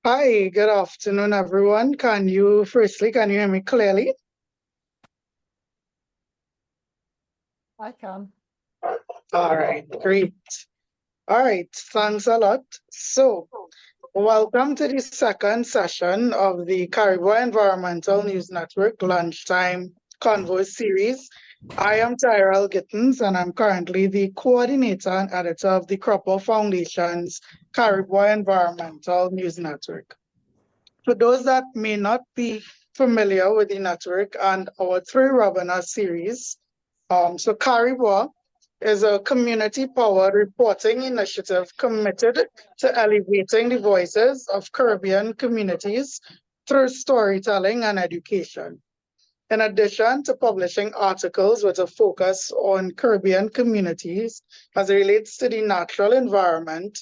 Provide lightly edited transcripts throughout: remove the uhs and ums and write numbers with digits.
Hi, good afternoon, everyone. Can you hear me clearly? I can. All right, great. All right, thanks a lot. So, welcome to the second session of the Cari-Bois Environmental News Network Lunchtime Convos series. I am Tyrell Gittens, and I'm currently the coordinator and editor of the Cropper Foundation's Cari-Bois Environmental News Network. For those that may not be familiar with the network and our three webinar series, so Cari-Bois is a community-powered reporting initiative committed to elevating the voices of Caribbean communities through storytelling and education. In addition to publishing articles with a focus on Caribbean communities as it relates to the natural environment,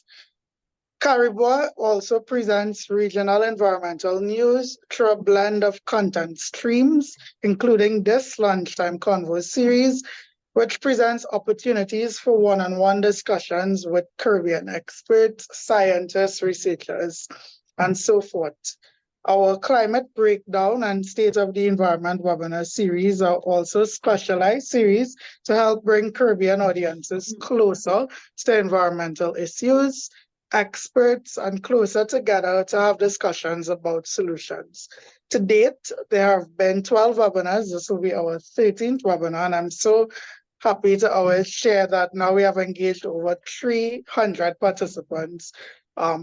Cari-Bois also presents regional environmental news through a blend of content streams, including this Lunchtime Convos series, which presents opportunities for one-on-one discussions with Caribbean experts, scientists, researchers, and so forth. Our climate breakdown and state of the environment webinar series are also specialized series to help bring Caribbean audiences closer to environmental issues, experts, and closer together to have discussions about solutions. To date, there have been 12 webinars. This will be our 13th webinar, and I'm so happy to always share that now we have engaged over 300 participants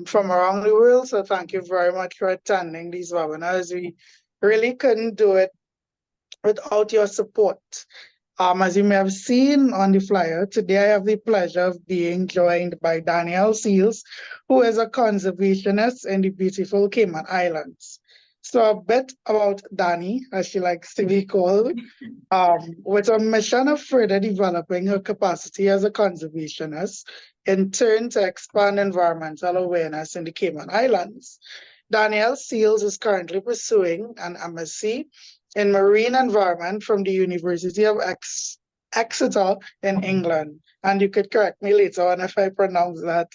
from around the world. So thank you very much for attending these webinars. We really couldn't do it without your support. As you may have seen on the flyer, today I have the pleasure of being joined by Danielle Seales, who is a conservationist in the beautiful Cayman Islands. So a bit about Dani, as she likes to be called, with a mission of further developing her capacity as a conservationist, in turn to expand environmental awareness in the Cayman Islands. Danielle Seales is currently pursuing an MSc in Marine Environment from the University of Exeter in England. And you could correct me later on if I pronounce that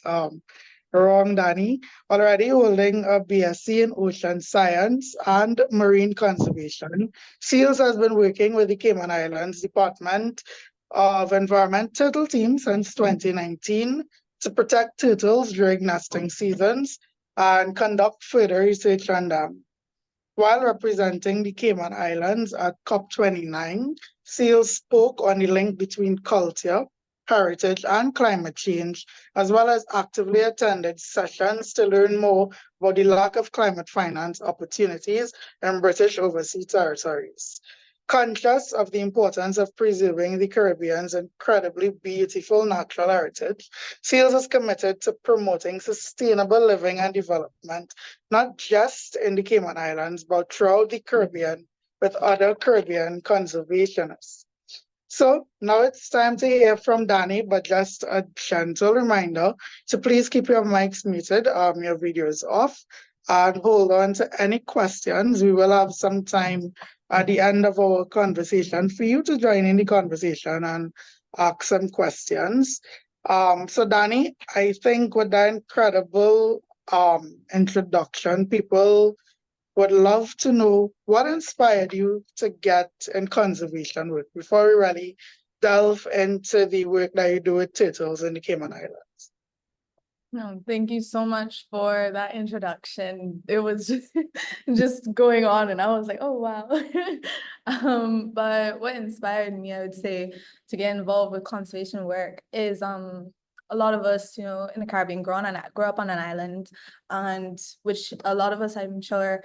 wrong, Dani. Already holding a BSc in Ocean Science and Marine Conservation, Seales has been working with the Cayman Islands Department of Environment Turtle Team since 2019 to protect turtles during nesting seasons and conduct further research on them. While representing the Cayman Islands at COP29, Seales spoke on the link between culture, heritage, and climate change, as well as actively attended sessions to learn more about the lack of climate finance opportunities in British overseas territories. Conscious of the importance of preserving the Caribbean's incredibly beautiful natural heritage, Seales is committed to promoting sustainable living and development, not just in the Cayman Islands, but throughout the Caribbean with other Caribbean conservationists. So now it's time to hear from Dani, but just a gentle reminder to please keep your mics muted, your videos off, and hold on to any questions. We will have some time at the end of our conversation for you to join in the conversation and ask some questions. So Dani, I think with that incredible introduction, people would love to know what inspired you to get in conservation work before we really delve into the work that you do with turtles in the Cayman Islands. No, thank you so much for that introduction. It was just going on and I was like, oh, wow. But what inspired me, I would say, to get involved with conservation work is a lot of us, in the Caribbean grew up on an island, and which a lot of us, I'm sure,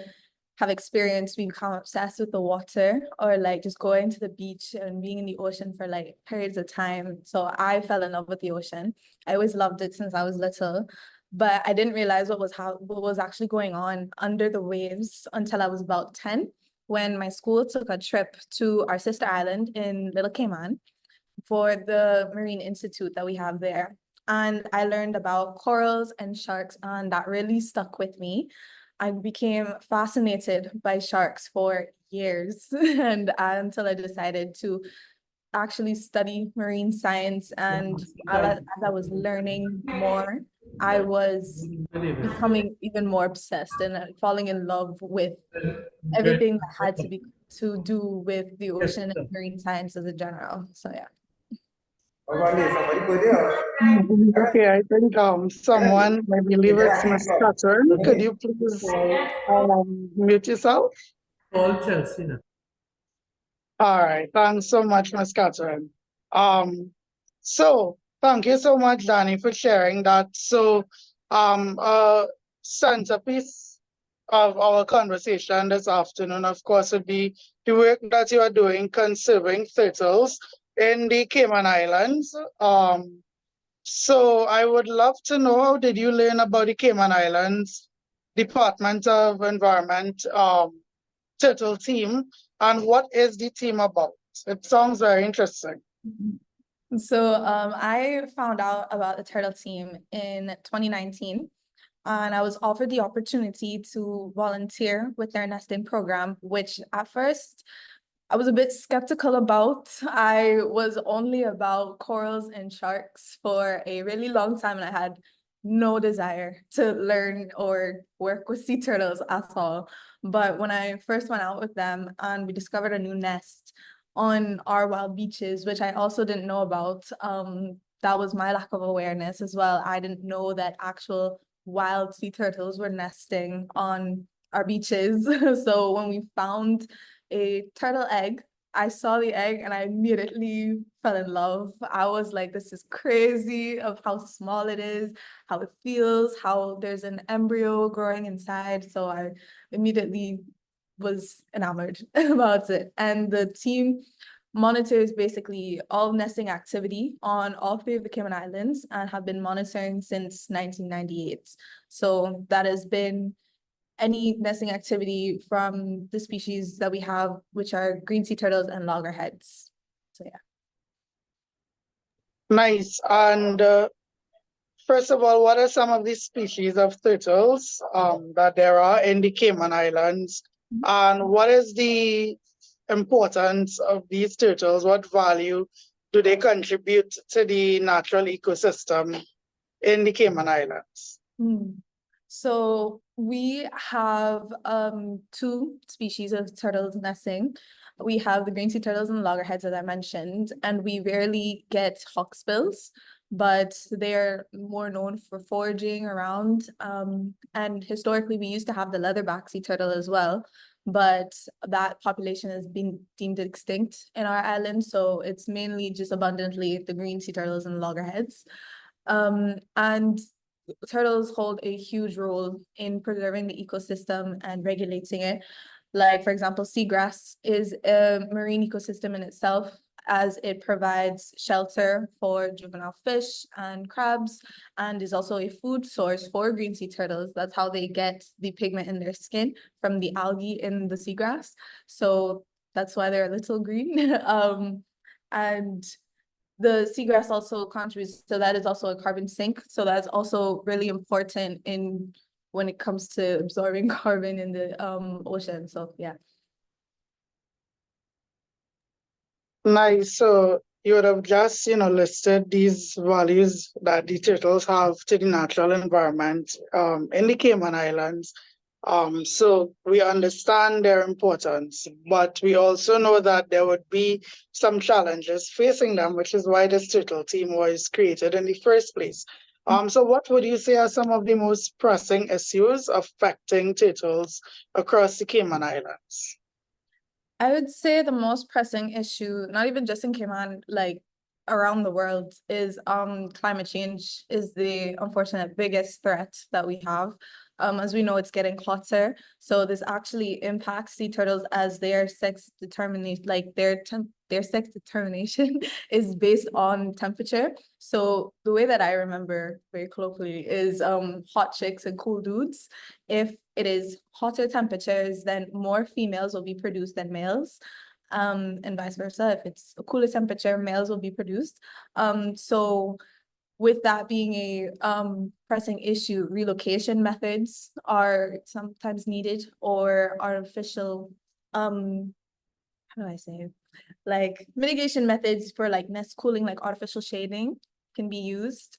have experienced being become obsessed with the water, or like just going to the beach and being in the ocean for like periods of time. So I fell in love with the ocean. I always loved it since I was little, but I didn't realize what was actually going on under the waves until I was about 10, when my school took a trip to our sister island in Little Cayman for the Marine Institute that we have there. And I learned about corals and sharks, and that really stuck with me. I became fascinated by sharks for years and until I decided to actually study marine science. And as I was learning more, I was becoming even more obsessed and falling in love with everything that had to do with the ocean and marine sciences in general. So yeah. Okay, I think someone, I believe it's Miss Catherine. Could you please mute yourself? All Chelsea now. All right, thanks so much, Miss Catherine. So thank you so much, Danny, for sharing that. So centerpiece of our conversation this afternoon, of course, would be the work that you are doing conserving turtles in the Cayman Islands. So I would love to know, how did you learn about the Cayman Islands Department of Environment turtle team, and what is the team about? It sounds very interesting. So I found out about the turtle team in 2019. And I was offered the opportunity to volunteer with their nesting program, which at first I was a bit skeptical about. I was only about corals and sharks for a really long time, and I had no desire to learn or work with sea turtles at all. But when I first went out with them and we discovered a new nest on our wild beaches, which I also didn't know about, that was my lack of awareness as well. I didn't know that actual wild sea turtles were nesting on our beaches. So when we found a turtle egg, I saw the egg and I immediately fell in love. I was like, this is crazy of how small it is, how it feels, how there's an embryo growing inside. So I immediately was enamored about it. And the team monitors basically all nesting activity on all 3 of the Cayman Islands and have been monitoring since 1998. So that has been any nesting activity from the species that we have, which are green sea turtles and loggerheads. So yeah. Nice. And first of all, what are some of the species of turtles that there are in the Cayman Islands? And what is the importance of these turtles? What value do they contribute to the natural ecosystem in the Cayman Islands? So we have 2 species of turtles nesting. We have the green sea turtles and loggerheads, as I mentioned, and we rarely get hawksbills, but they're more known for foraging around. And historically, we used to have the leatherback sea turtle as well, but that population has been deemed extinct in our island. So it's mainly just abundantly the green sea turtles and loggerheads. And turtles hold a huge role in preserving the ecosystem and regulating it. Like, for example, seagrass is a marine ecosystem in itself, as it provides shelter for juvenile fish and crabs, and is also a food source for green sea turtles. That's how they get the pigment in their skin, from the algae in the seagrass. So that's why they're a little green. And the seagrass also contributes, so that is also a carbon sink. So that's also really important in when it comes to absorbing carbon in the ocean. So yeah. Nice. So you would have just, listed these values that the turtles have to the natural environment in the Cayman Islands. So we understand their importance, but we also know that there would be some challenges facing them, which is why this turtle team was created in the first place. So what would you say are some of the most pressing issues affecting turtles across the Cayman Islands? I would say the most pressing issue, not even just in Cayman, like around the world, is climate change is the unfortunate biggest threat that we have. As we know, it's getting hotter, so this actually impacts sea turtles as their sex determination, like their sex determination is based on temperature. So the way that I remember very colloquially is hot chicks and cool dudes. If it is hotter temperatures, then more females will be produced than males. And vice versa. If it's a cooler temperature, males will be produced. So with that being a pressing issue, relocation methods are sometimes needed, or artificial, how do I say it? Like mitigation methods for like nest cooling, like artificial shading can be used.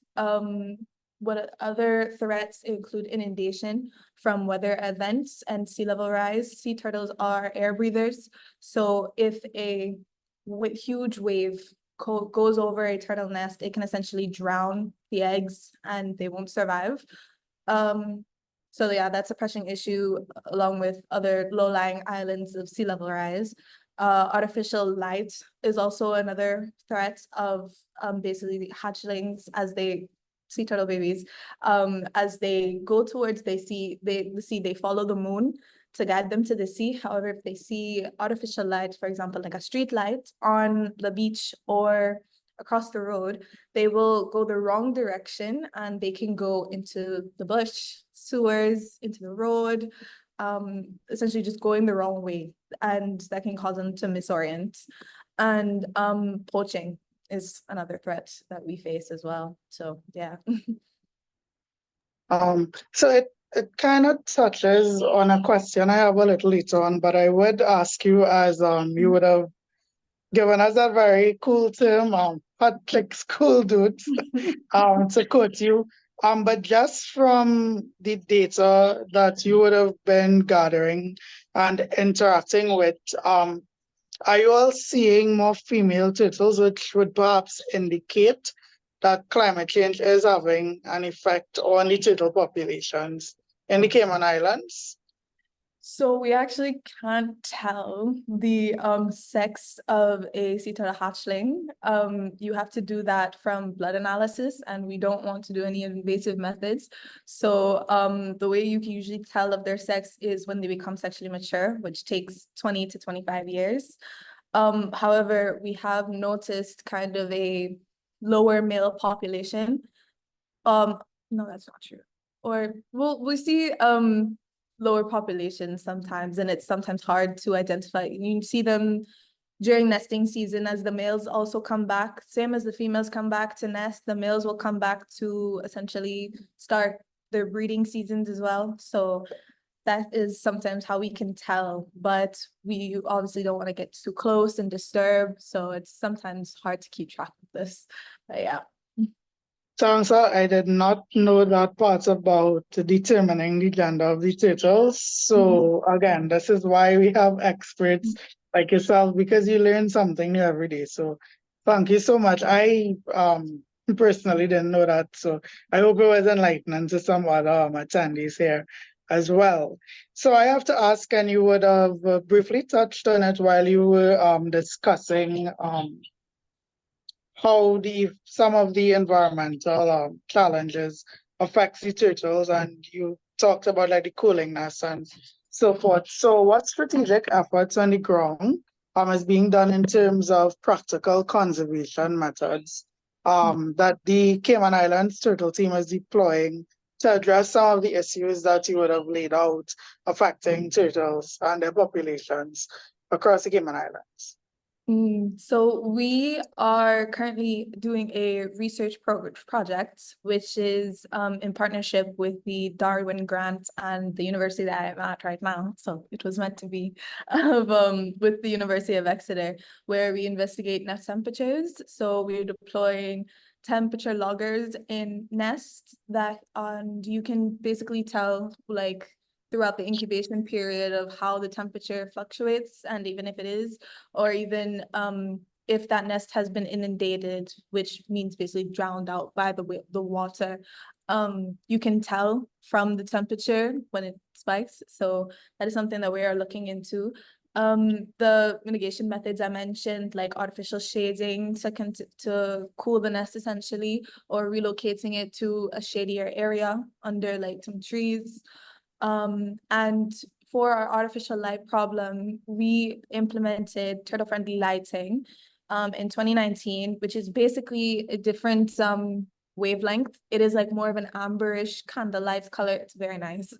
what other threats include inundation from weather events and sea level rise. Sea turtles are air breathers. So if a huge wave goes over a turtle nest, it can essentially drown the eggs and they won't survive. So yeah, that's a pressing issue along with other low-lying islands of sea level rise. Artificial light is also another threat of basically the hatchlings as they sea turtle babies as they go towards the sea, they follow the moon to guide them to the sea. However, if they see artificial light, for example, like a street light on the beach or across the road, they will go the wrong direction and they can go into the bush, sewers, into the road, essentially just going the wrong way, and that can cause them to misorient. And poaching is another threat that we face as well. So yeah. So it kind of touches on a question I have a little later on, but I would ask you, as you would have given us a very cool term, hot like school dudes, to quote you. But just from the data that you would have been gathering and interacting with, are you all seeing more female turtles, which would perhaps indicate that climate change is having an effect on the turtle populations in the Cayman Islands? So we actually can't tell the sex of a sea turtle hatchling. You have to do that from blood analysis, and we don't want to do any invasive methods. So the way you can usually tell of their sex is when they become sexually mature, which takes 20 to 25 years. However, we have noticed kind of a lower male population. No, that's not true. Or we see lower populations sometimes, and it's sometimes hard to identify. You see them during nesting season as the males also come back, same as the females come back to nest, the males will come back to essentially start their breeding seasons as well. So that is sometimes how we can tell, but we obviously don't want to get too close and disturb. So it's sometimes hard to keep track of this, but yeah. Sansa, I did not know that part about determining the gender of the turtles. So again, this is why we have experts like yourself, because you learn something new every day. So thank you so much. I personally didn't know that. So I hope it was enlightening to some other attendees here as well. So I have to ask, and you would have briefly touched on it while you were discussing how some of the environmental challenges affects the turtles, and you talked about like the coolingness and so forth. So what strategic efforts on the ground is being done in terms of practical conservation methods that the Cayman Islands turtle team is deploying to address some of the issues that you would have laid out affecting turtles and their populations across the Cayman Islands? So we are currently doing a research project, which is in partnership with the Darwin Grant and the university that I'm at right now. So it was meant to be with the University of Exeter, where we investigate nest temperatures. So we're deploying temperature loggers in nests that you can basically tell like throughout the incubation period of how the temperature fluctuates, and even if it is, or even if that nest has been inundated, which means basically drowned out by the water, you can tell from the temperature when it spikes. So that is something that we are looking into. The mitigation methods I mentioned, like artificial shading to cool the nest essentially, or relocating it to a shadier area under like some trees. And for our artificial light problem, we implemented turtle-friendly lighting in 2019, which is basically a different wavelength. It is like more of an amberish candlelight color. It's very nice.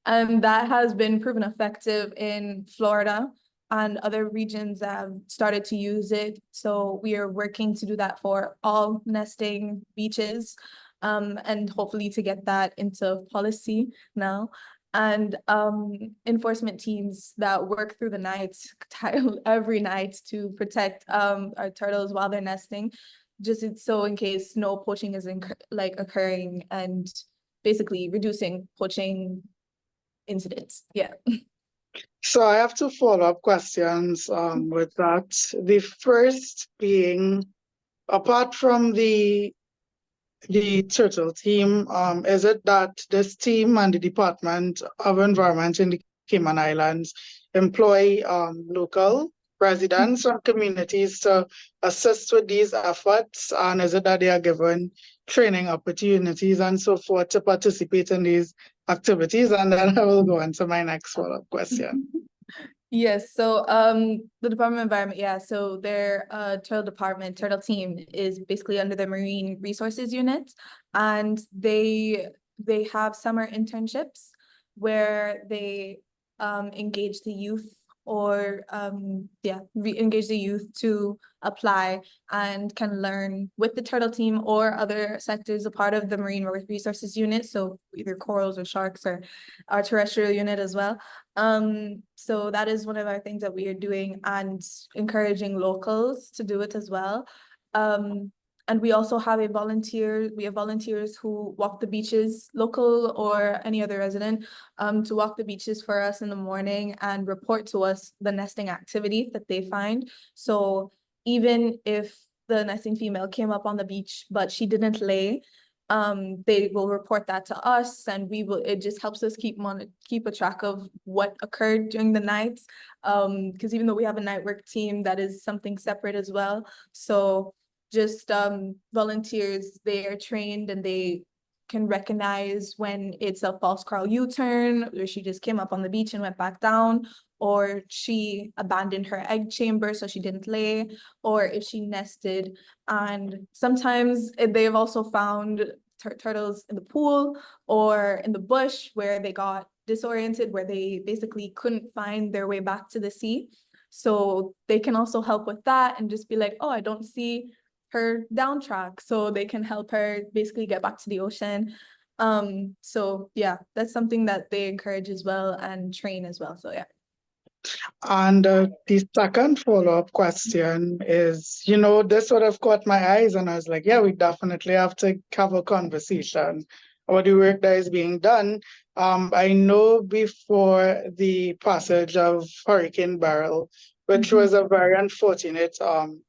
And that has been proven effective in Florida, and other regions have started to use it. So we are working to do that for all nesting beaches. And hopefully to get that into policy now. And enforcement teams that work through the night, every night, to protect our turtles while they're nesting. so in case no poaching is occurring, and basically reducing poaching incidents. Yeah. So I have two follow-up questions with that. The first being, apart from the turtle team, is it that this team and the Department of Environment in the Cayman Islands employ local residents from communities to assist with these efforts? And is it that they are given training opportunities and so forth to participate in these activities? And then I will go on to my next follow-up question. Yes, so the Department of Environment, yeah, so their turtle team is basically under the Marine Resources Unit, and they have summer internships where they engage the youth, or engage the youth to apply and can learn with the turtle team or other sectors a part of the Marine Resources Unit, so either corals or sharks or our terrestrial unit as well. So that is one of our things that we are doing, and encouraging locals to do it as well. And we also have volunteers who walk the beaches, local or any other resident, to walk the beaches for us in the morning and report to us the nesting activity that they find. So even if the nesting female came up on the beach, but she didn't lay, they will report that to us, and it just helps us keep a track of what occurred during the nights. Because even though we have a night work team, that is something separate as well. So just volunteers, they are trained and they can recognize when it's a false coral U-turn, or she just came up on the beach and went back down, or she abandoned her egg chamber so she didn't lay, or if she nested. And sometimes they've also found turtles in the pool or in the bush where they got disoriented, where they basically couldn't find their way back to the sea. So they can also help with that and just be like, oh, I don't see her down track, so they can help her basically get back to the ocean. So yeah, that's something that they encourage as well and train as well. So yeah. And the second follow-up question is, this sort of caught my eyes, and I was like, yeah, we definitely have to have a conversation about the work that is being done. I know before the passage of Hurricane Beryl, which was a very unfortunate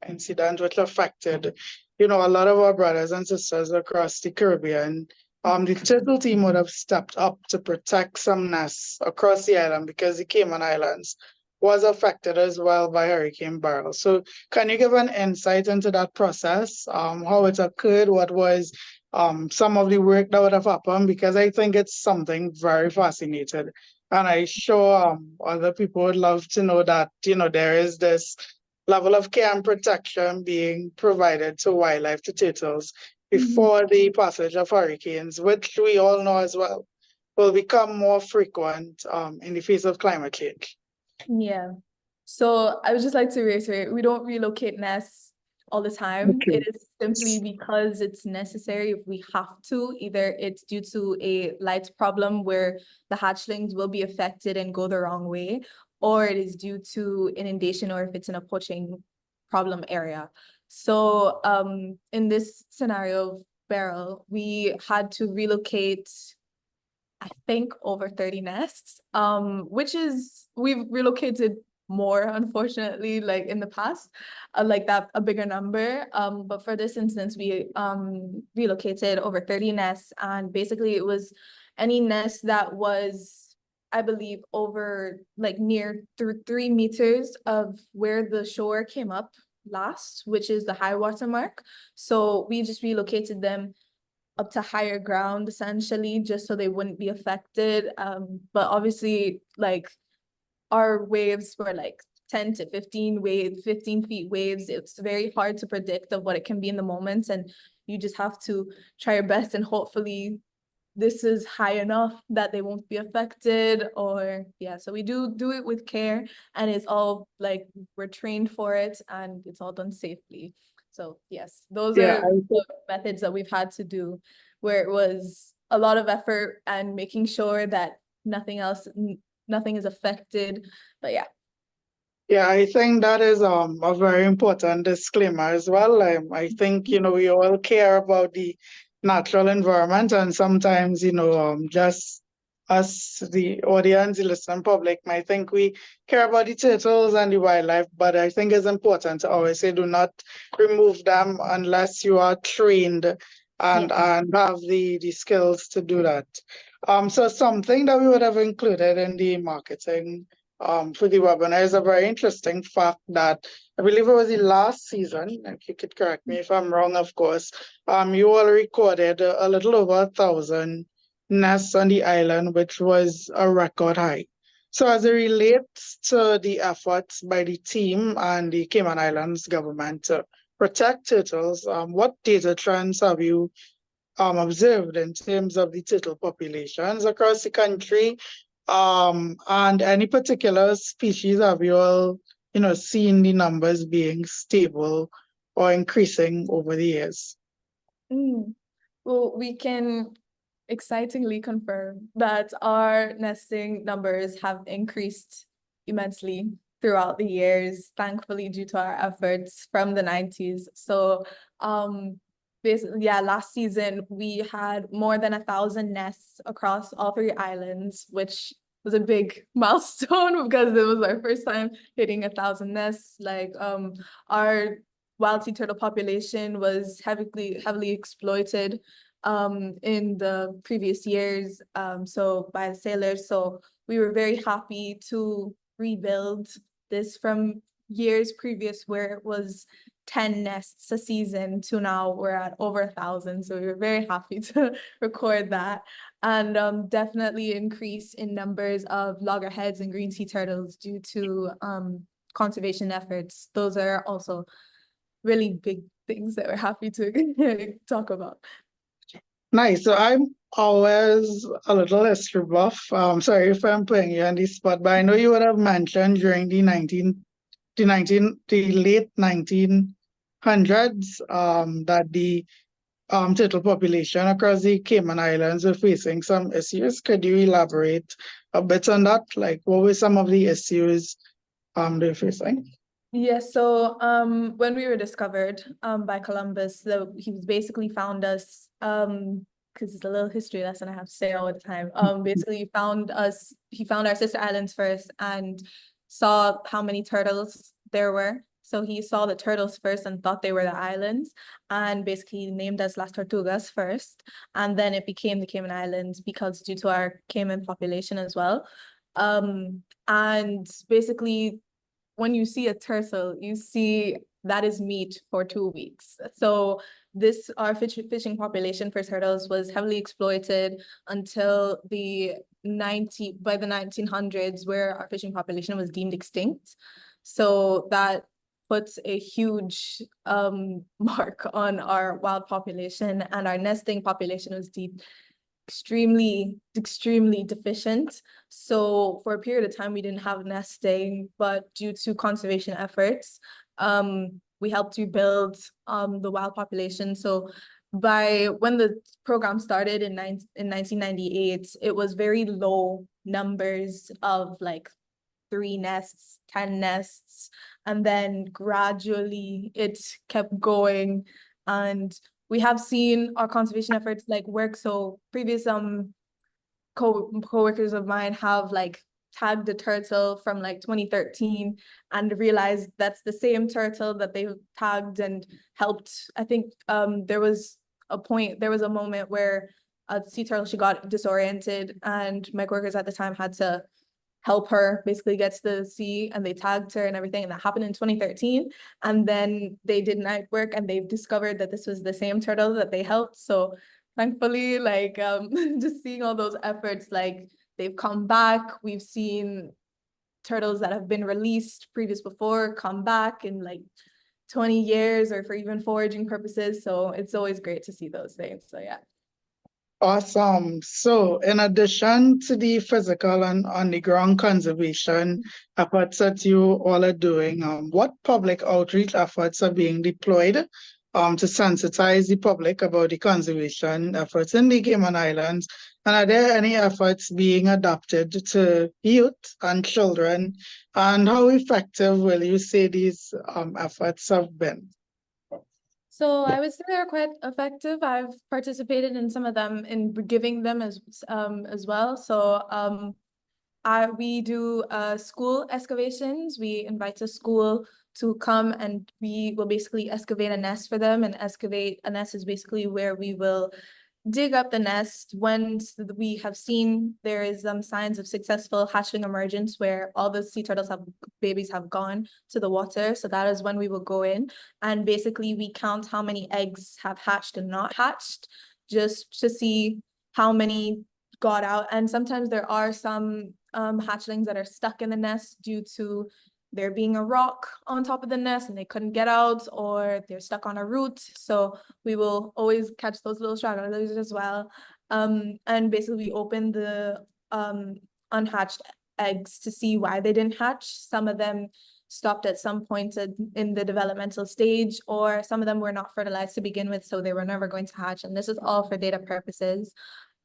incident which affected, a lot of our brothers and sisters across the Caribbean. The turtle team would have stepped up to protect some nests across the island, because the Cayman Islands was affected as well by Hurricane Beryl. So can you give an insight into that process, how it occurred, what was some of the work that would have happened? Because I think it's something very fascinating. And I'm sure other people would love to know that, there is this level of care and protection being provided to wildlife, to turtles, before the passage of hurricanes, which we all know as well will become more frequent in the face of climate change. Yeah. So I would just like to reiterate, we don't relocate nests all the time. Okay. It is simply because it's necessary if we have to. Either it's due to a light problem where the hatchlings will be affected and go the wrong way, or it is due to inundation, or if it's in a poaching problem area. So in this scenario of Beryl, we had to relocate, I think, over 30 nests, which is, we've relocated more, unfortunately, like in the past, like that, a bigger number. But for this instance, we relocated over 30 nests, and basically it was any nest that was, I believe, over like near 3 meters of where the shore came up last, which is the high water mark. So we just relocated them up to higher ground, essentially, just so they wouldn't be affected. But obviously, like, our waves were like 10 to 15 feet waves. It's very hard to predict of what it can be in the moment, and you just have to try your best, and hopefully this is high enough that they won't be affected. Or yeah, so we do it with care, and it's all like, we're trained for it, and it's all done safely. So yes, those are the methods that we've had to do, where it was a lot of effort and making sure that nothing is affected. But yeah. Yeah, I think that is a very important disclaimer as well. I think, we all care about the natural environment, and sometimes, just us, the audience, the listening public, might think we care about the turtles and the wildlife, but I think it's important to always say do not remove them unless you are trained and Yeah. and have the skills to do that. So something that we would have included in the marketing for the webinar is a very interesting fact that I believe it was the last season, if you could correct me if I'm wrong, of course, you all recorded a little over 1,000 nests on the island, which was a record high. So as it relates to the efforts by the team and the Cayman Islands government to protect turtles, what data trends have you observed in terms of the turtle populations across the country? And any particular species have you all, seen the numbers being stable or increasing over the years? Well, we can excitingly confirm that our nesting numbers have increased immensely throughout the years, thankfully due to our efforts from the 90s. So basically, yeah, last season we had more than 1,000 nests across all 3 islands, which was a big milestone because it was our first time hitting 1,000 nests. Like our wild sea turtle population was heavily exploited in the previous years, so by the sailors. So we were very happy to rebuild this from years previous where it was 10 nests a season to now we're at over 1,000. So we were very happy to record that, and definitely increase in numbers of loggerheads and green sea turtles due to conservation efforts. Those are also really big things that we're happy to talk about. Nice. So I'm always a little history buff. Sorry if I'm putting you on the spot, but I know you would have mentioned during the late 1900s, that the turtle population across the Cayman Islands were facing some issues. Could you elaborate a bit on that? Like, what were some of the issues they were facing? Yeah, so when we were discovered by Columbus, he basically found us, because it's a little history lesson I have to say all the time. Basically he found our sister islands first and saw how many turtles there were. So he saw the turtles first and thought they were the islands, and basically named us Las Tortugas first, and then it became the Cayman Islands because due to our Cayman population as well. And basically when you see a turtle, you see that is meat for 2 weeks. So our fishing population for turtles was heavily exploited until by the 1900s, where our fishing population was deemed extinct. So that puts a huge mark on our wild population, and our nesting population was extremely deficient. So for a period of time we didn't have nesting, but due to conservation efforts, we helped rebuild the wild population. So when the program started in 1998, it was very low numbers of like 3 nests, 10 nests, and then gradually it kept going, and we have seen our conservation efforts like work. So previous co-workers of mine have like tagged a turtle from like 2013 and realized that's the same turtle that they tagged and helped. I think there was a moment where a sea turtle, she got disoriented, and my workers at the time had to help her basically get to the sea, and they tagged her and everything, and that happened in 2013. And then they did night work and they've discovered that this was the same turtle that they helped. So thankfully, like just seeing all those efforts, like they've come back. We've seen turtles that have been released before come back in like 20 years or for even foraging purposes. So it's always great to see those things. So yeah. Awesome. So in addition to the physical and on-the-ground conservation efforts that you all are doing, what public outreach efforts are being deployed to sensitize the public about the conservation efforts in the Cayman Islands? And are there any efforts being adopted to youth and children? And how effective will you say these efforts have been? So I would say they're quite effective. I've participated in some of them in giving them as well. So we do school excavations. We invite a school to come and we will basically excavate a nest for them. And excavate a nest is basically where we will dig up the nest when we have seen there is signs of successful hatchling emergence where all the sea turtles babies have gone to the water. So that is when we will go in and basically we count how many eggs have hatched and not hatched, just to see how many got out. And sometimes there are some hatchlings that are stuck in the nest due to there being a rock on top of the nest and they couldn't get out, or they're stuck on a root. So we will always catch those little stragglers as well. And basically we open the unhatched eggs to see why they didn't hatch. Some of them stopped at some point in the developmental stage, or some of them were not fertilized to begin with, so they were never going to hatch. And this is all for data purposes.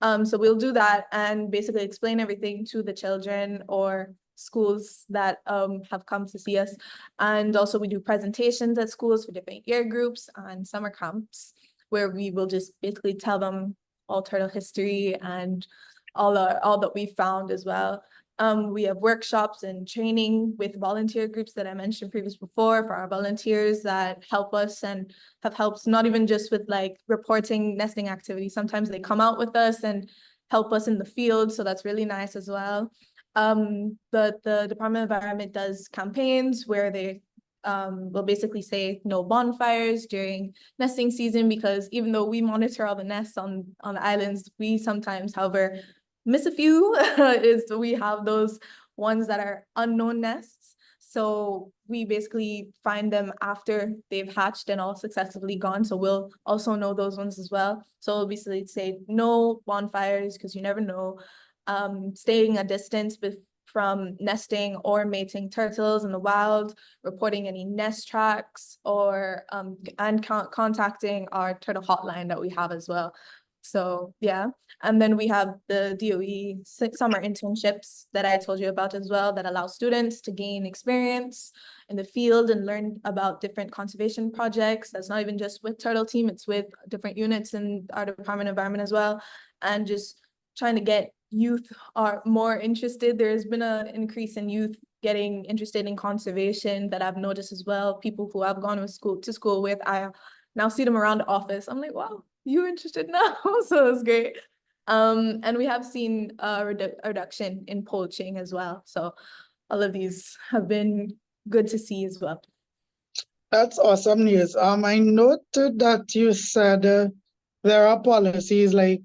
So we'll do that and basically explain everything to the children or schools that have come to see us. And also we do presentations at schools for different year groups and summer camps where we will just basically tell them all turtle history and all that we found as well. We have workshops and training with volunteer groups that I mentioned previously before for our volunteers that help us and have helped not even just with like reporting nesting activities. Sometimes they come out with us and help us in the field. So that's really nice as well. The Department of Environment does campaigns where they will basically say no bonfires during nesting season, because even though we monitor all the nests on the islands, we sometimes, however, miss a few. We have those ones that are unknown nests. So we basically find them after they've hatched and all successfully gone. So we'll also know those ones as well. So we'll basically say no bonfires because you never know. Staying a distance from nesting or mating turtles in the wild, reporting any nest tracks, or and contacting our turtle hotline that we have as well. So yeah, and then we have the DOE summer internships that I told you about as well, that allow students to gain experience in the field and learn about different conservation projects. That's not even just with Turtle Team, it's with different units in our Department of Environment as well, and just trying to get youth are more interested. There's been an increase in youth getting interested in conservation that I've noticed as well. People who I've gone to school with, I now see them around the office. I'm like, wow, you're interested now. So it's great. And we have seen a reduction in poaching as well. So all of these have been good to see as well. That's awesome news. I noted that you said there are policies like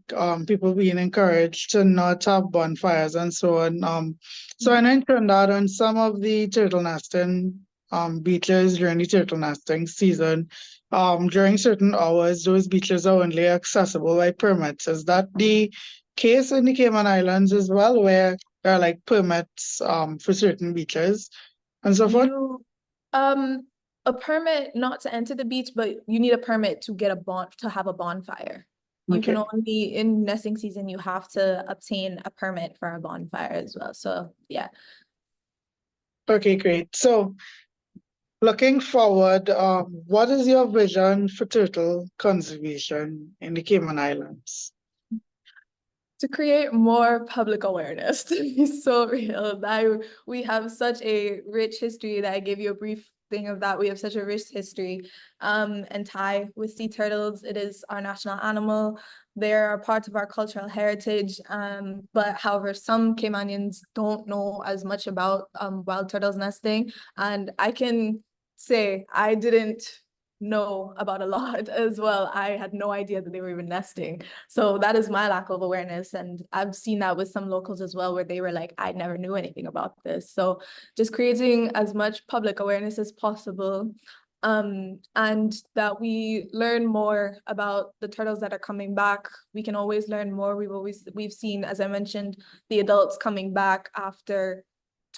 people being encouraged to not have bonfires and so on. So I mentioned that on some of the turtle nesting beaches during the turtle nesting season, during certain hours, those beaches are only accessible by permits. Is that the case in the Cayman Islands as well, where there are like permits for certain beaches and so forth? A permit not to enter the beach, but you need a permit to get to have a bonfire. You can only, in nesting season, you have to obtain a permit for a bonfire as well. So yeah. Okay, great. So looking forward, what is your vision for turtle conservation in the Cayman Islands? To create more public awareness, to be so real. We have such a rich history that I gave you a brief thing of that. We have such a rich history and tie with sea turtles. It is our national animal. They're a part of our cultural heritage. But however, some Caymanians don't know as much about wild turtles nesting. And I can say I didn't know about a lot as well. I had no idea that they were even nesting. So that is my lack of awareness. And I've seen that with some locals as well, where they were like, I never knew anything about this. So just creating as much public awareness as possible. And that we learn more about the turtles that are coming back. We can always learn more. We've seen, as I mentioned, the adults coming back after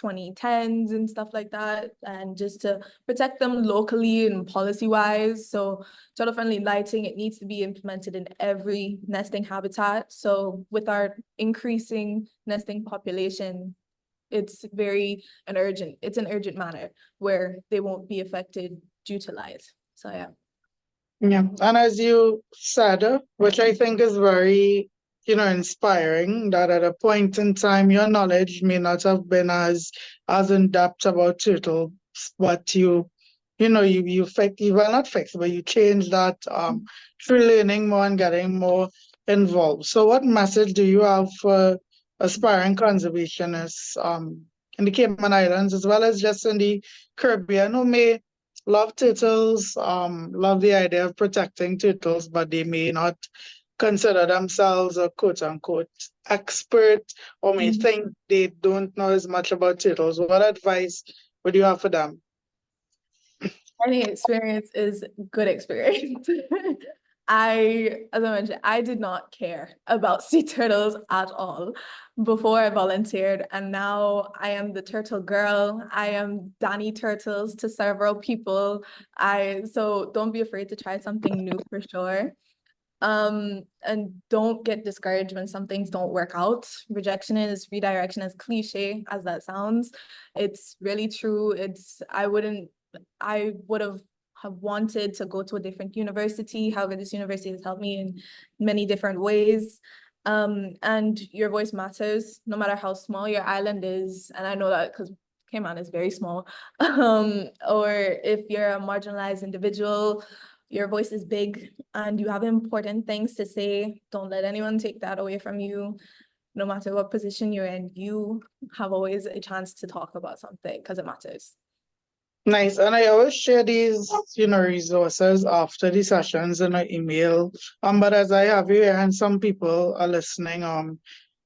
2010s and stuff like that, and just to protect them locally and policy-wise. So turtle-friendly lighting, it needs to be implemented in every nesting habitat. So with our increasing nesting population, it's an urgent matter where they won't be affected due to light. So yeah. Yeah, and as you said, which I think is very, inspiring, that at a point in time your knowledge may not have been as in depth about turtles, but you fix, well, not fix, but you change that through learning more and getting more involved. So what message do you have for aspiring conservationists in the Cayman Islands as well as just in the Caribbean who may love turtles, love the idea of protecting turtles, but they may not consider themselves a quote unquote expert or may think they don't know as much about turtles? What advice would you have for them? Any experience is good experience. As I mentioned, I did not care about sea turtles at all before I volunteered, and now I am the turtle girl. I am Danny Turtles to several people. So don't be afraid to try something new for sure. And don't get discouraged when some things don't work out. Rejection is redirection, as cliche as that sounds. It's really true. I would have wanted to go to a different university. However, this university has helped me in many different ways. And your voice matters, no matter how small your island is. And I know that because Cayman is very small. Or if you're a marginalized individual, your voice is big and you have important things to say. Don't let anyone take that away from you. No matter what position you're in, you have always a chance to talk about something because it matters. Nice. And I always share these, resources after the sessions in an email. But as I have you here and some people are listening, are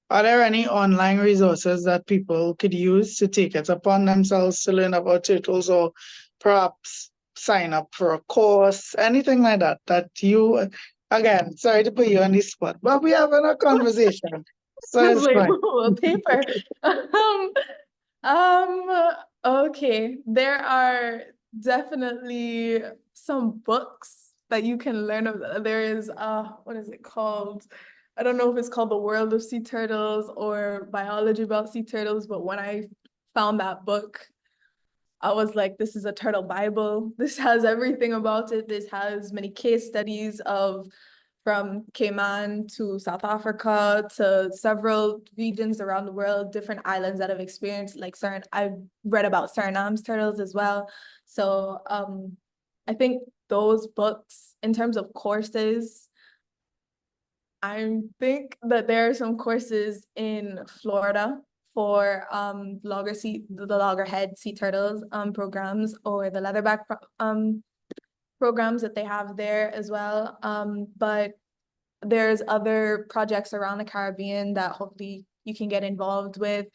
there any online resources that people could use to take it upon themselves to learn about turtles, or perhaps sign up for a course, anything like that, that you, again, sorry to put you on the spot, but we having a conversation. So it's Like, fine. a paper. Okay. There are definitely some books that you can learn of. There is what is it called? I don't know if it's called The World of Sea Turtles or Biology about Sea Turtles, but when I found that book, I was like, this is a turtle Bible. This has everything about it. This has many case studies from Cayman to South Africa to several regions around the world, different islands that have experienced I've read about Suriname's turtles as well. So I think those books, in terms of courses, I think that there are some courses in Florida for the loggerhead sea turtles programs, or the leatherback programs that they have there as well. But there's other projects around the Caribbean that hopefully you can get involved with.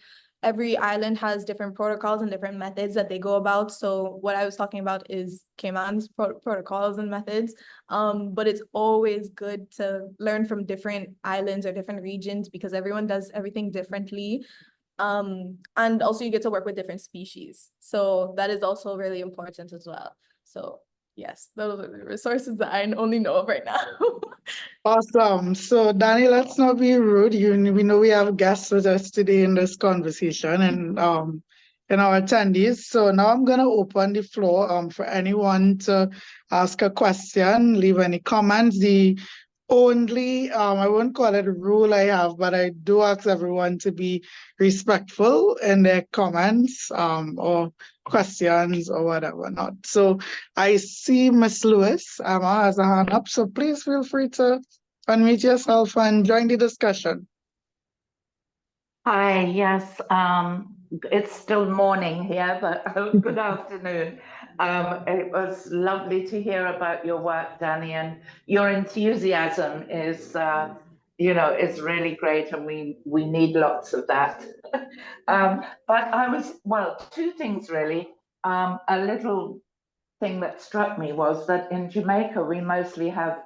Every island has different protocols and different methods that they go about. So what I was talking about is Cayman's protocols and methods. But it's always good to learn from different islands or different regions because everyone does everything differently. And also you get to work with different species. So that is also really important as well. So yes, those are the resources that I only know of right now. Awesome. So, Danny, let's not be rude. We know we have guests with us today in this conversation and our attendees. So now I'm going to open the floor for anyone to ask a question, leave any comments. The only, I won't call it a rule I have, but I do ask everyone to be respectful in their comments or questions or whatever not. So I see Miss Lewis has a hand up, so please feel free to unmute yourself and join the discussion. Hi, yes, it's still morning here, but good afternoon. It was lovely to hear about your work, Danny, and your enthusiasm is, is really great, and we need lots of that. But two things really. A little thing that struck me was that in Jamaica, we mostly have,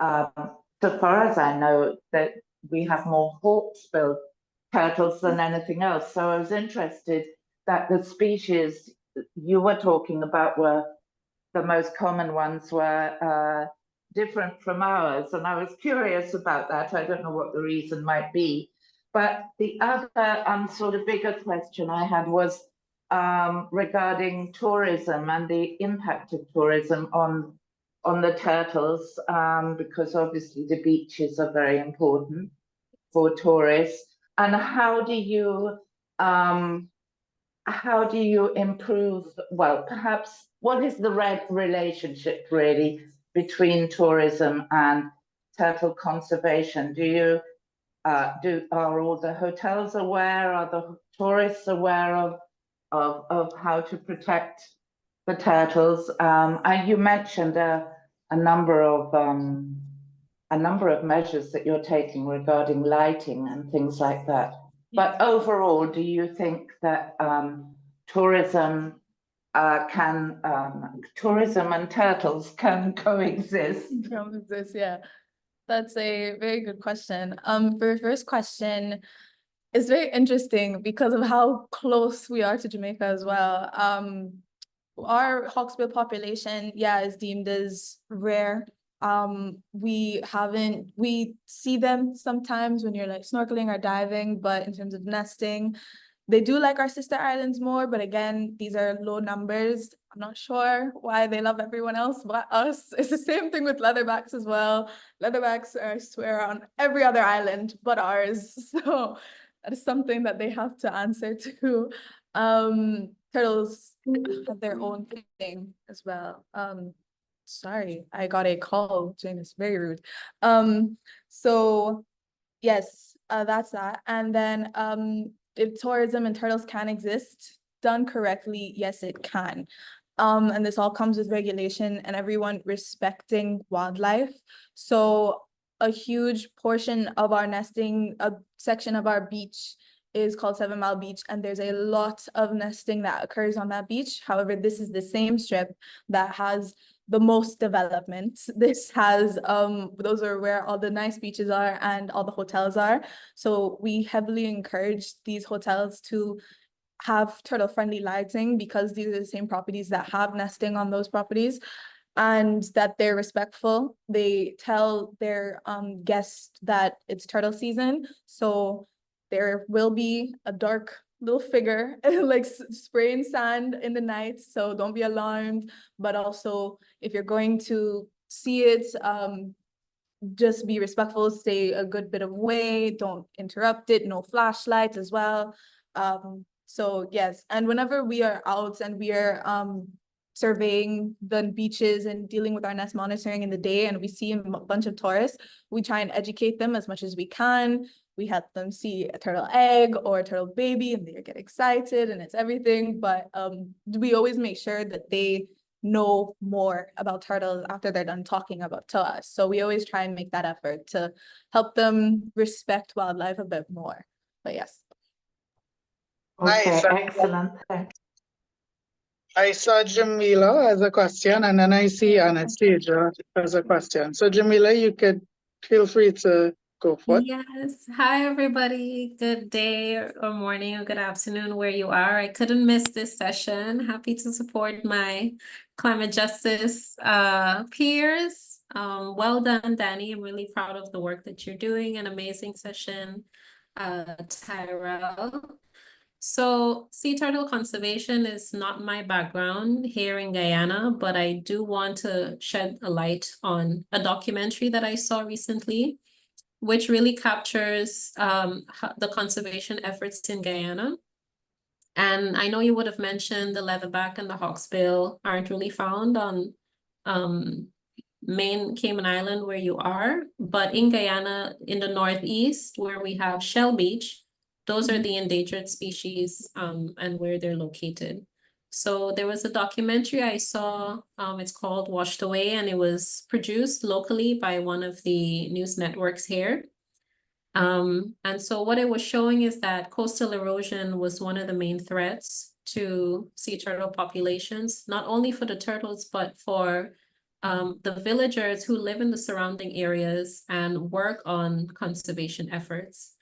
so far as I know, that we have more hawksbill turtles than anything else. So I was interested that the species you were talking about were the most common ones were different from ours, and I was curious about that. I don't know what the reason might be, but the other sort of bigger question I had was regarding tourism and the impact of tourism on the turtles, because obviously the beaches are very important for tourists. And how do you improve, well, perhaps what is the relationship really between tourism and turtle conservation? Are all the hotels aware, are the tourists aware of how to protect the turtles? You mentioned a number of measures that you're taking regarding lighting and things like that. But overall, do you think that tourism and turtles can coexist? Yeah. That's a very good question. For your first question, it's very interesting because of how close we are to Jamaica as well. Our hawksbill population, is deemed as rare. We see them sometimes when you're like snorkeling or diving, but in terms of nesting, they do like our sister islands more, but again, these are low numbers. I'm not sure why they love everyone else but us. It's the same thing with leatherbacks as well. Leatherbacks, I swear, on every other island but ours. So that is something that they have to answer to. Turtles have their own thing as well. Sorry, I got a call. Jane is very rude. So yes, that's that. And then if tourism and turtles can exist, done correctly, yes, it can. And this all comes with regulation and everyone respecting wildlife. So a huge portion of our nesting, a section of our beach is called 7 Mile Beach, and there's a lot of nesting that occurs on that beach. However, this is the same strip that has the most development. This has those are where all the nice beaches are and all the hotels are. So we heavily encourage these hotels to have turtle friendly lighting because these are the same properties that have nesting on those properties, and that they're respectful. They tell their guests that it's turtle season, so there will be a dark little figure like spraying sand in the night, so don't be alarmed. But also, if you're going to see it, just be respectful, stay a good bit of way, don't interrupt it, no flashlights as well. So yes, and whenever we are out and we are surveying the beaches and dealing with our nest monitoring in the day and we see a bunch of tourists, we try and educate them as much as we can. We help them see a turtle egg or a turtle baby and they get excited and it's everything. But we always make sure that they know more about turtles after they're done talking about to us. So we always try and make that effort to help them respect wildlife a bit more. But yes. Okay, Nice. excellent. I saw Jamila as a question, and then I see Anastasia as a question. So Jamila, you could feel free to go for it. Yes. Hi, everybody. Good day or morning or good afternoon where you are. I couldn't miss this session. Happy to support my climate justice peers. Well done, Danny. I'm really proud of the work that you're doing. An amazing session, Tyrell. So sea turtle conservation is not my background here in Guyana, but I do want to shed a light on a documentary that I saw recently, which really captures the conservation efforts in Guyana. And I know you would have mentioned the leatherback and the hawksbill aren't really found on main Cayman Island where you are, but in Guyana, in the northeast, where we have Shell Beach, those are the endangered species and where they're located. So there was a documentary I saw, it's called Washed Away, and it was produced locally by one of the news networks here. And so what it was showing is that coastal erosion was one of the main threats to sea turtle populations, not only for the turtles, but for the villagers who live in the surrounding areas and work on conservation efforts.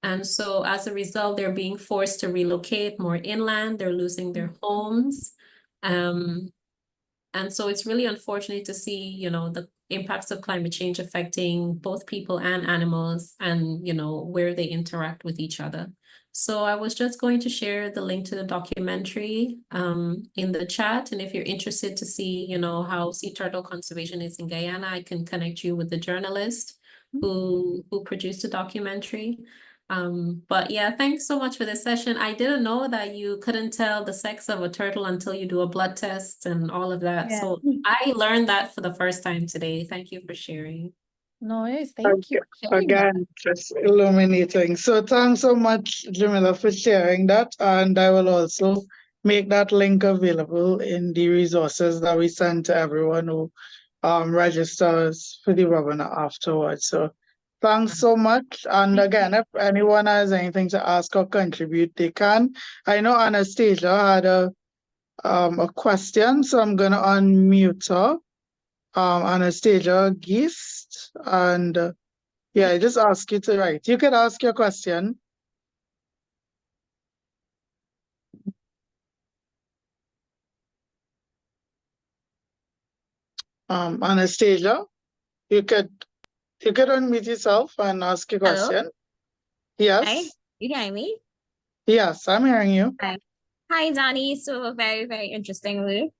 And so as a result, they're being forced to relocate more inland, they're losing their homes. And so it's really unfortunate to see, you know, the impacts of climate change affecting both people and animals and, you know, where they interact with each other. So I was just going to share the link to the documentary in the chat. And if you're interested to see, you know, how sea turtle conservation is in Guyana, I can connect you with the journalist who produced the documentary. But yeah, thanks so much for this session. I didn't know that you couldn't tell the sex of a turtle until you do a blood test and all of that. Yeah. So I learned that for the first time today. Thank you for sharing. No worries. Thank you for sharing that. Again, just illuminating. So thanks so much, Jamila, for sharing that. And I will also make that link available in the resources that we send to everyone who registers for the webinar afterwards. So thanks so much. And again, if anyone has anything to ask or contribute, they can. I know Anastasia had a question, so I'm gonna unmute her. Anastasia Geist, and yeah, I just ask you to write. You could ask your question. Anastasia, you could unmute yourself and ask your Hello. question. Hi, Yes, you hear me? yes, I'm hearing you. Hi, Donnie. So very, very interestingly.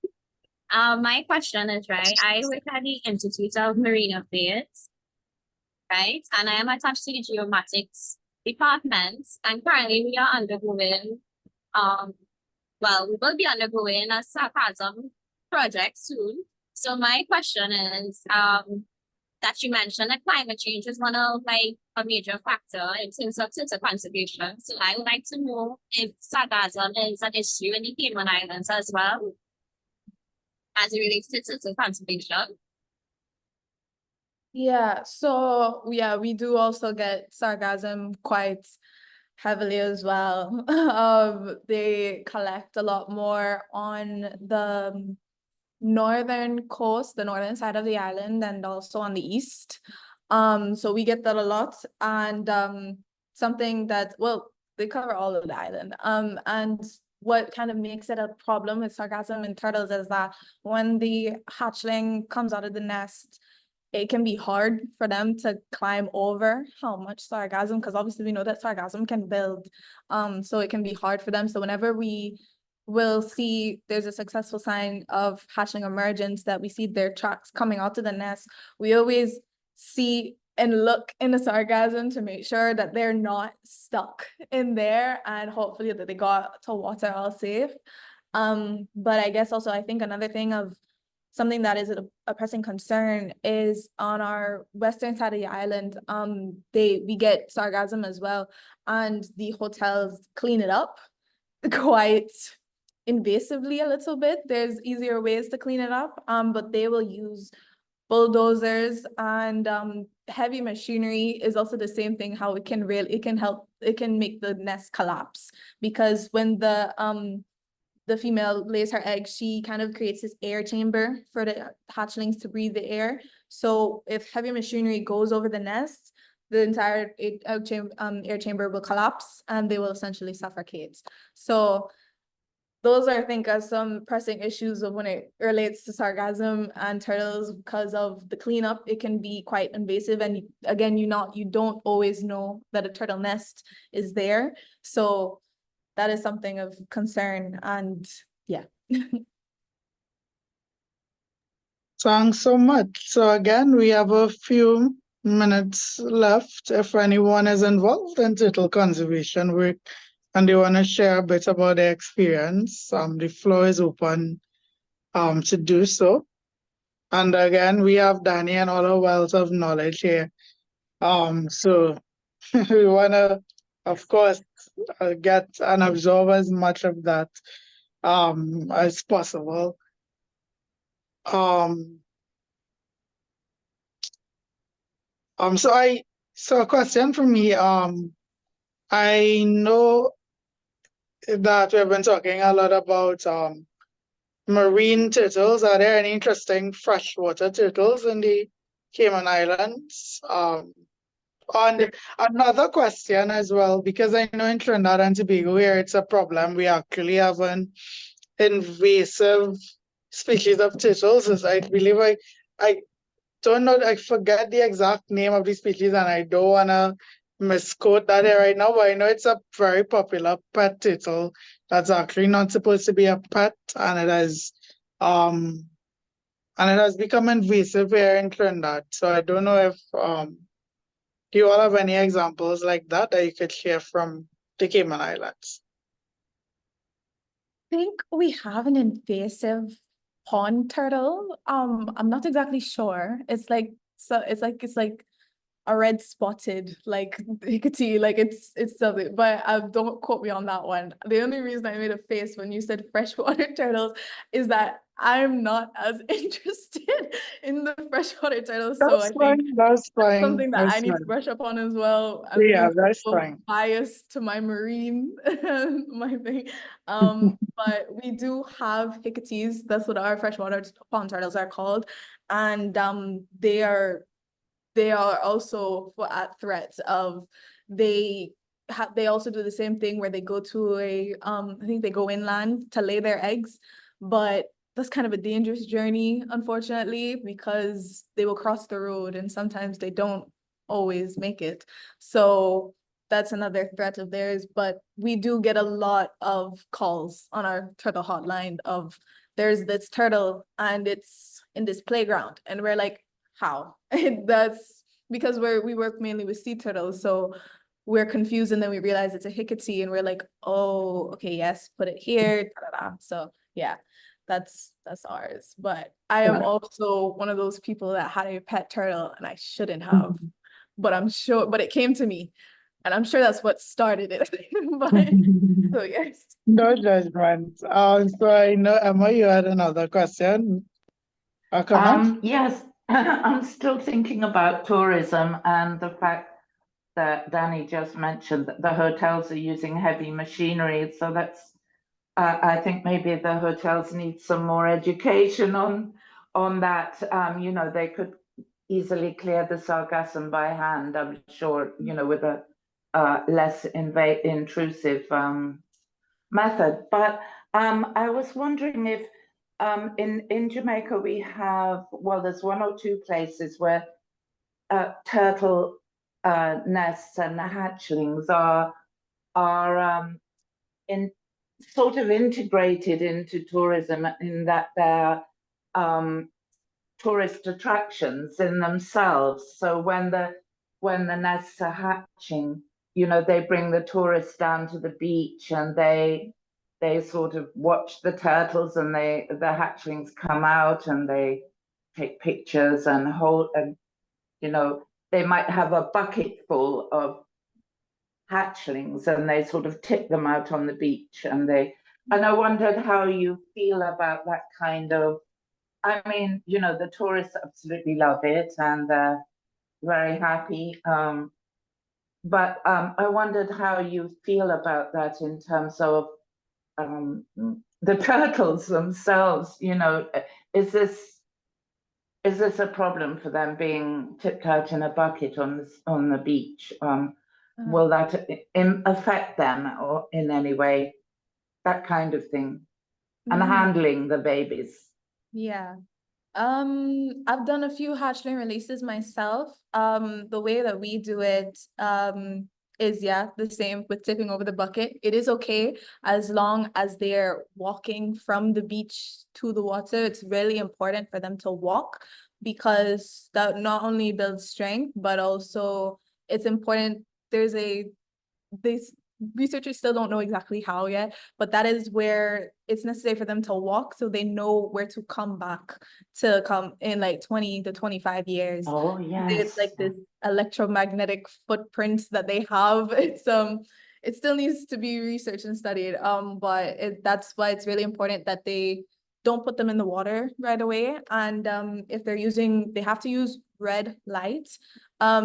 My question is, right, I work at the Institute of Marine Affairs, right? And I am attached to the geomatics department. And currently we are undergoing, well, we will be undergoing a sarcasm project soon. So my question is, that you mentioned that climate change is one of like a major factor in terms of turtle conservation. So I would like to know if sargassum is an issue in the Cayman Islands as well as it relates to turtle conservation. Yeah, so yeah, we do also get sargassum quite heavily as well. They collect a lot more on the northern coast, the northern side of the island, and also on the east. So we get that a lot, and something that, well, they cover all of the island. And what kind of makes it a problem with sargassum and turtles is that when the hatchling comes out of the nest, it can be hard for them to climb over how much sargassum, because obviously we know that sargassum can build. So it can be hard for them. So whenever we will see there's a successful sign of hatchling emergence, that we see their tracks coming out of the nest, we always see and look in the sargassum to make sure that they're not stuck in there, and hopefully that they got to water all safe. But I guess also I think another thing of something that is a pressing concern is on our western side of the island, we get sargassum as well, and the hotels clean it up quite invasively a little bit. There's easier ways to clean it up, but they will use bulldozers, and heavy machinery is also the same thing, how it can make the nest collapse, because when the female lays her egg, she kind of creates this air chamber for the hatchlings to breathe the air. So if heavy machinery goes over the nest, the entire air chamber will collapse and they will essentially suffocate. So those are, I think, some pressing issues of when it relates to sargassum and turtles, because of the cleanup. It can be quite invasive, and again, you don't always know that a turtle nest is there. So that is something of concern, and yeah. Thanks so much. So again, we have a few minutes left. If anyone is involved in turtle conservation work and they want to share a bit about their experience, the floor is open to do so. And again, we have Danny and all her wealth of knowledge here. So we want to, of course, get and absorb as much of that as possible. So a question for me, I know that we've been talking a lot about marine turtles. Are there any interesting freshwater turtles in the Cayman Islands? And another question as well, because I know in Trinidad and Tobago where it's a problem, we actually have an invasive species of turtles. I believe I don't know, I forget the exact name of the species and I don't wanna misquote that here right now, but I know it's a very popular pet turtle that's actually not supposed to be a pet, and it has become invasive here in Trinidad. So I don't know if do you all have any examples like that that you could share from the Cayman Islands? I think we have an invasive pond turtle. I'm not exactly sure. It's like a red spotted like hickory, like it's something, but don't quote me on that one. The only reason I made a face when you said freshwater turtles is that I'm not as interested in the freshwater turtles, so I That's think fine. That's fine. something that I That's need to fine. brush up on as well. I'm Yeah, being that's so fine. biased to my marine, my thing. But we do have hickories. That's what our freshwater pond turtles are called, and they are also at threat of they also do the same thing where they go to I think they go inland to lay their eggs, but that's kind of a dangerous journey, unfortunately, because they will cross the road and sometimes they don't always make it. So that's another threat of theirs. But we do get a lot of calls on our turtle hotline of there's this turtle and it's in this playground, and we're like, how? That's because we work mainly with sea turtles, so we're confused and then we realize it's a hickory and we're like, oh, okay, yes, put it here. Da, da, da. So yeah, that's ours. But I am also one of those people that had a pet turtle and I shouldn't have, but it came to me and I'm sure that's what started it. But so yes. No judgment. So I know, Emma, you had another question or comment? Yes, I'm still thinking about tourism and the fact that Danny just mentioned that the hotels are using heavy machinery. So that's, I think maybe the hotels need some more education on that. You know, they could easily clear the sargassum by hand, I'm sure, you know, with a less intrusive method. But I was wondering if in Jamaica we have, well, there's one or two places where turtle nests and hatchlings are in sort of integrated into tourism in that they're tourist attractions in themselves. So when the nests are hatching, you know, they bring the tourists down to the beach and they sort of watch the turtles, and the hatchlings come out and they take pictures and you know, they might have a bucket full of hatchlings and they sort of tip them out on the beach, and I wondered how you feel about that kind of, I mean, you know, the tourists absolutely love it and they're very happy. But I wondered how you feel about that in terms of the turtles themselves. You know, is this a problem for them being tipped out in a bucket on the beach? Will that affect them or in any way? That kind of thing, and handling the babies. Yeah. I've done a few hatchling releases myself. The way that we do it, is the same with tipping over the bucket. It is okay as long as they're walking from the beach to the water. It's really important for them to walk because that not only builds strength, but also it's important. This researchers still don't know exactly how yet, but that is where it's necessary for them to walk so they know where to come back to come in like 20 to 25 years. Oh, yes. It's like this electromagnetic footprint that they have. It still needs to be researched and studied. But that's why it's really important that they don't put them in the water right away. And if they have to use red light,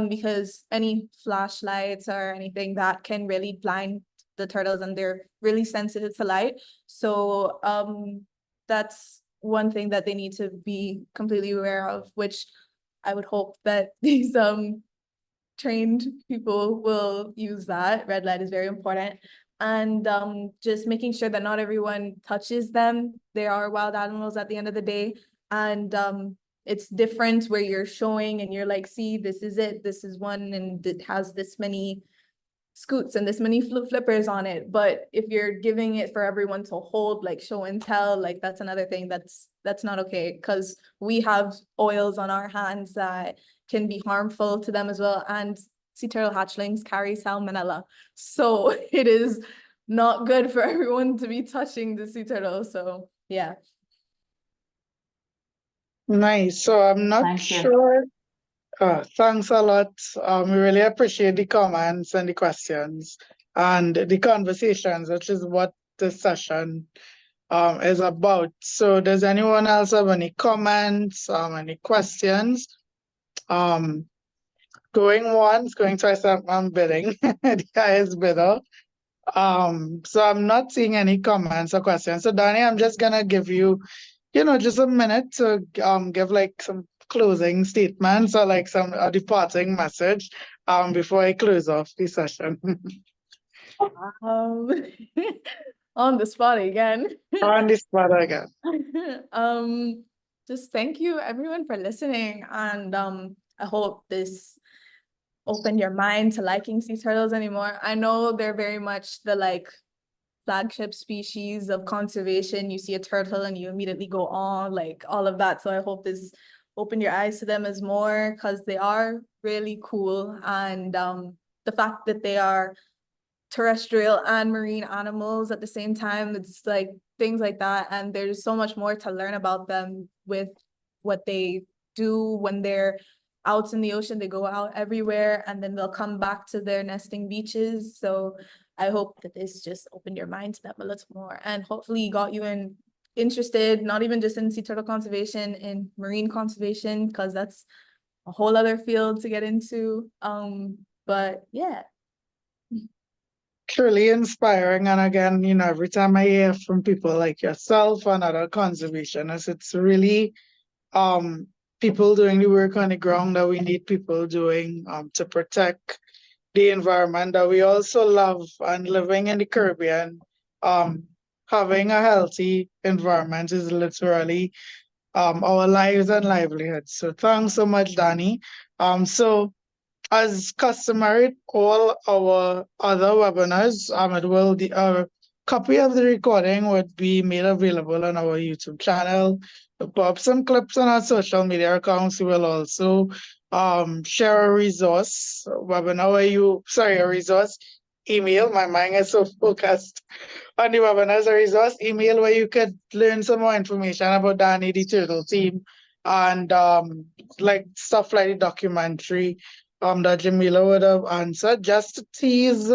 because any flashlights or anything that can really blind the turtles and they're really sensitive to light. So that's one thing that they need to be completely aware of, which I would hope that these trained people will use that. Red light is very important. And just making sure that not everyone touches them. They are wild animals at the end of the day. And it's different where you're showing and you're like, see, this is it. This is one and it has this many scoots and this many flippers on it. But if you're giving it for everyone to hold, like show and tell, like that's another thing that's not okay, because we have oils on our hands that can be harmful to them as well. And sea turtle hatchlings carry salmonella. So it is not good for everyone to be touching the sea turtle. So yeah. Nice. So I'm not Thank you. sure. Thanks a lot. We really appreciate the comments and the questions and the conversations, which is what this session is about. So does anyone else have any comments, any questions? Going once, going twice, I'm bidding, the highest bidder. So I'm not seeing any comments or questions. So Danny, I'm just gonna give you, just a minute to give like some closing statements or like some departing message before I close off the session. On the spot again. On the spot again. Just thank you everyone for listening, and I hope this opened your mind to liking sea turtles anymore. I know they're very much the like flagship species of conservation. You see a turtle and you immediately go on, like all of that. So I hope this opened your eyes to them as more, because they are really cool. And the fact that they are terrestrial and marine animals at the same time, it's like things like that. And there's so much more to learn about them with what they do when they're out in the ocean. They go out everywhere and then they'll come back to their nesting beaches. So I hope that this just opened your mind to them a little more, and hopefully got you interested, not even just in sea turtle conservation, in marine conservation, because that's a whole other field to get into. But yeah. Truly inspiring. And again, every time I hear from people like yourself and other conservationists, it's really people doing the work on the ground that we need people doing to protect the environment that we also love. And living in the Caribbean, having a healthy environment is literally our lives and livelihoods. So thanks so much, Danny. So as customary, all our other webinars, a copy of the recording would be made available on our YouTube channel. We'll put up some clips on our social media accounts. We will also share a resource a resource email. My mind is so focused on the webinars, a resource email where you could learn some more information about Danny, the turtle team, and like stuff like the documentary that Jamila would have answered. Just to tease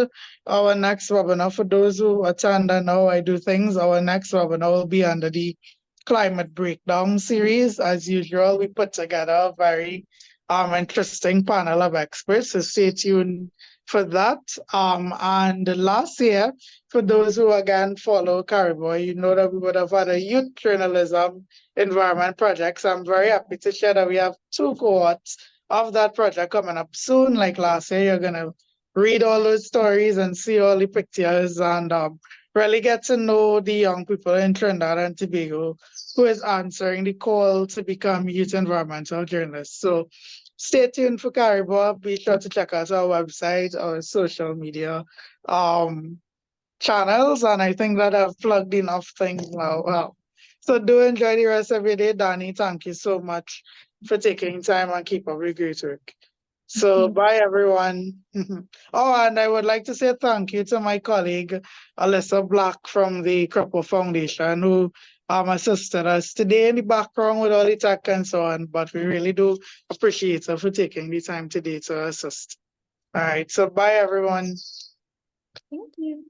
our next webinar, for those who attend and know I do things, our next webinar will be under the climate breakdown series. As usual, we put together a very interesting panel of experts, so stay tuned for that. And last year, for those who again follow Cari-Bois, you know that we would have had a youth journalism environment project. So I'm very happy to share that we have 2 cohorts of that project coming up soon. Like last year, you're gonna read all those stories and see all the pictures and really get to know the young people in Trinidad and Tobago who is answering the call to become youth environmental journalists. So stay tuned for Cari-Bois. Be sure to check out our website, our social media channels, and I think that I've plugged enough things now. Well, so do enjoy the rest of your day. Danny, thank you so much for taking time and keep up the great work. So bye everyone. Oh, and I would like to say thank you to my colleague Alyssa Black from the Cripple Foundation, who assisted us today in the background with all the tech and so on, but we really do appreciate her for taking the time today to assist. All right, so bye everyone. Thank you.